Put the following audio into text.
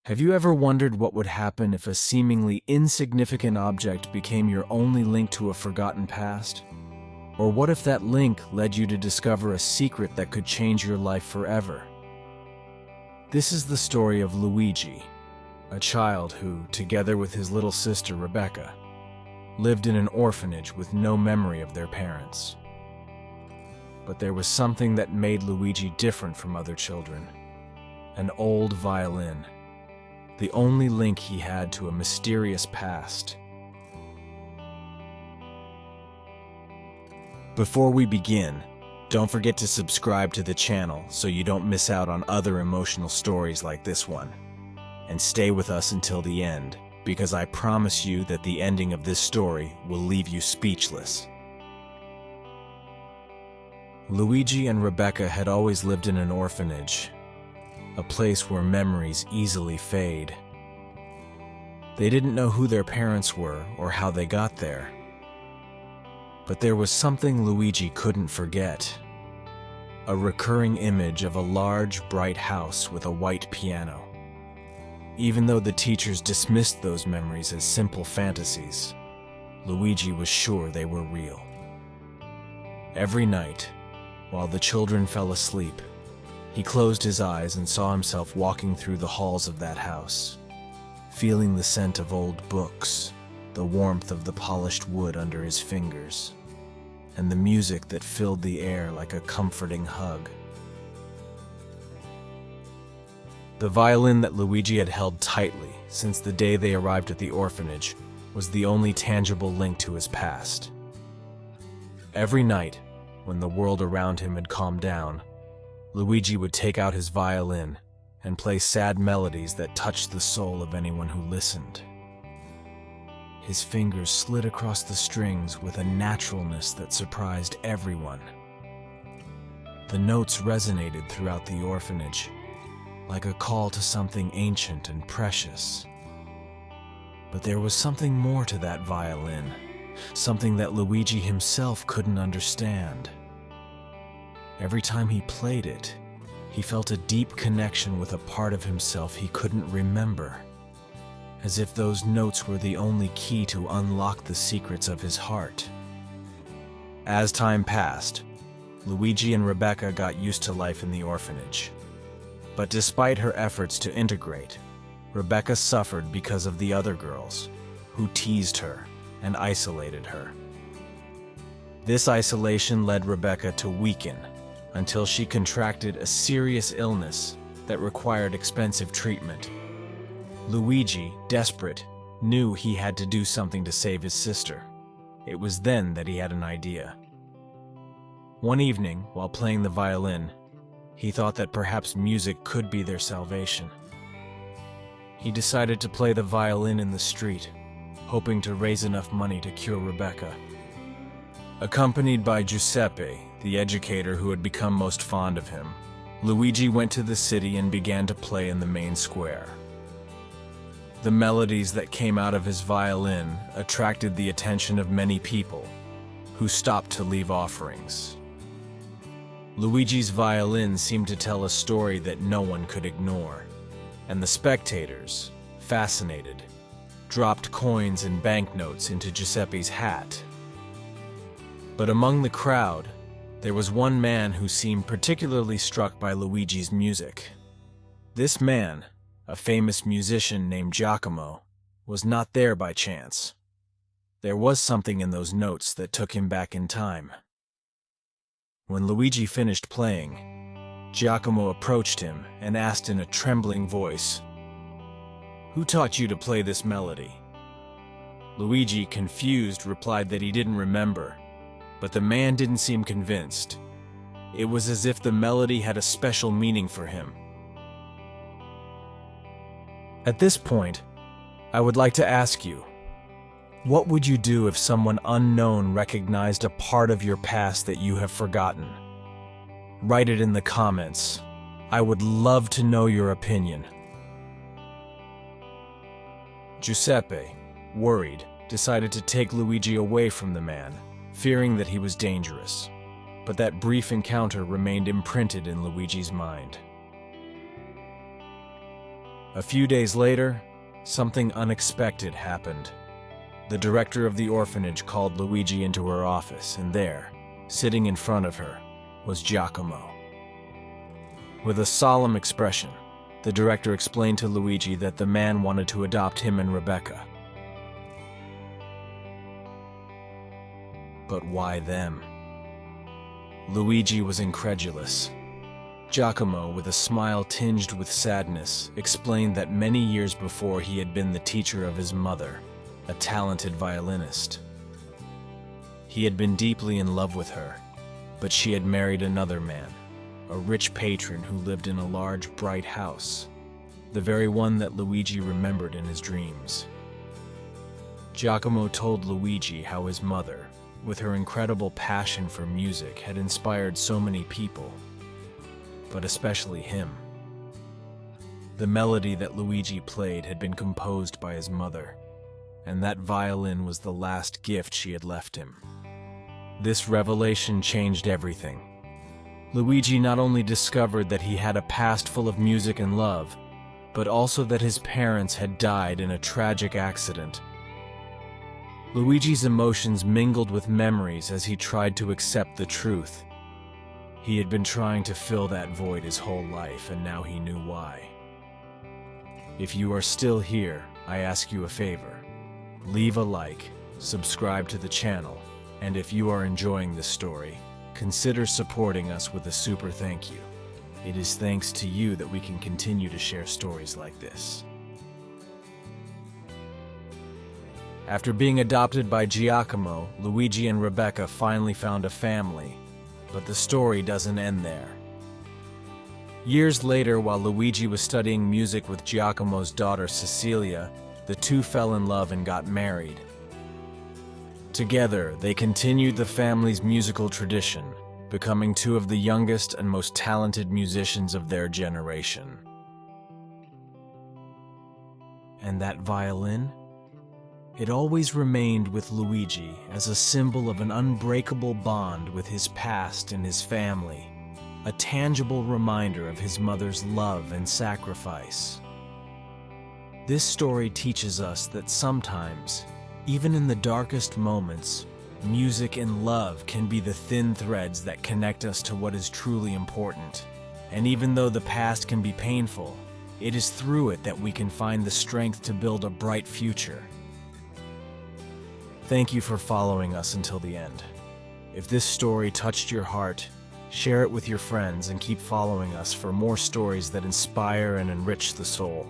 Have you ever wondered what would happen if a seemingly insignificant object became your only link to a forgotten past? Or what if that link led you to discover a secret that could change your life forever? This is the story of Luigi, a child who, together with his little sister Rebecca, lived in an orphanage with no memory of their parents. But there was something that made Luigi different from other children: an old violin. The only link he had to a mysterious past. Before we begin, don't forget to subscribe to the channel so you don't miss out on other emotional stories like this one. And stay with us until the end, because I promise you that the ending of this story will leave you speechless. Luigi and Rebecca had always lived in an orphanage, a place where memories easily fade. They didn't know who their parents were or how they got there. But there was something Luigi couldn't forget: a recurring image of a large, bright house with a white piano. Even though the teachers dismissed those memories as simple fantasies, Luigi was sure they were real. Every night, while the children fell asleep, he closed his eyes and saw himself walking through the halls of that house, feeling the scent of old books, the warmth of the polished wood under his fingers, and the music that filled the air like a comforting hug. The violin that Luigi had held tightly since the day they arrived at the orphanage was the only tangible link to his past. Every night, when the world around him had calmed down, Luigi would take out his violin and play sad melodies that touched the soul of anyone who listened. His fingers slid across the strings with a naturalness that surprised everyone. The notes resonated throughout the orphanage, like a call to something ancient and precious. But there was something more to that violin, something that Luigi himself couldn't understand. Every time he played it, he felt a deep connection with a part of himself he couldn't remember, as if those notes were the only key to unlock the secrets of his heart. As time passed, Luigi and Rebecca got used to life in the orphanage. But despite her efforts to integrate, Rebecca suffered because of the other girls, who teased her and isolated her. This isolation led Rebecca to weaken, until she contracted a serious illness that required expensive treatment. Luigi, desperate, knew he had to do something to save his sister. It was then that he had an idea. One evening, while playing the violin, he thought that perhaps music could be their salvation. He decided to play the violin in the street, hoping to raise enough money to cure Rebecca. Accompanied by Giuseppe, the educator who had become most fond of him, Luigi went to the city and began to play in the main square. The melodies that came out of his violin attracted the attention of many people, who stopped to leave offerings. Luigi's violin seemed to tell a story that no one could ignore, and the spectators, fascinated, dropped coins and banknotes into Giuseppe's hat. But among the crowd, there was one man who seemed particularly struck by Luigi's music. This man, a famous musician named Giacomo, was not there by chance. There was something in those notes that took him back in time. When Luigi finished playing, Giacomo approached him and asked in a trembling voice, "Who taught you to play this melody?" Luigi, confused, replied that he didn't remember. But the man didn't seem convinced. It was as if the melody had a special meaning for him. At this point, I would like to ask you, what would you do if someone unknown recognized a part of your past that you have forgotten? Write it in the comments. I would love to know your opinion. Giuseppe, worried, decided to take Luigi away from the man, fearing that he was dangerous. But that brief encounter remained imprinted in Luigi's mind. A few days later, something unexpected happened. The director of the orphanage called Luigi into her office, and there, sitting in front of her, was Giacomo. With a solemn expression, the director explained to Luigi that the man wanted to adopt him and Rebecca. But why them? Luigi was incredulous. Giacomo, with a smile tinged with sadness, explained that many years before he had been the teacher of his mother, a talented violinist. He had been deeply in love with her, but she had married another man, a rich patron who lived in a large, bright house, the very one that Luigi remembered in his dreams. Giacomo told Luigi how his mother, with her incredible passion for music, had inspired so many people, but especially him. The melody that Luigi played had been composed by his mother, and that violin was the last gift she had left him. This revelation changed everything. Luigi not only discovered that he had a past full of music and love, but also that his parents had died in a tragic accident. Luigi's emotions mingled with memories as he tried to accept the truth. He had been trying to fill that void his whole life, and now he knew why. If you are still here, I ask you a favor. Leave a like, subscribe to the channel, and if you are enjoying this story, consider supporting us with a super thank you. It is thanks to you that we can continue to share stories like this. After being adopted by Giacomo, Luigi and Rebecca finally found a family, but the story doesn't end there. Years later, while Luigi was studying music with Giacomo's daughter Cecilia, the two fell in love and got married. Together, they continued the family's musical tradition, becoming two of the youngest and most talented musicians of their generation. And that violin? It always remained with Luigi as a symbol of an unbreakable bond with his past and his family, a tangible reminder of his mother's love and sacrifice. This story teaches us that sometimes, even in the darkest moments, music and love can be the thin threads that connect us to what is truly important. And even though the past can be painful, it is through it that we can find the strength to build a bright future. Thank you for following us until the end. If this story touched your heart, share it with your friends and keep following us for more stories that inspire and enrich the soul.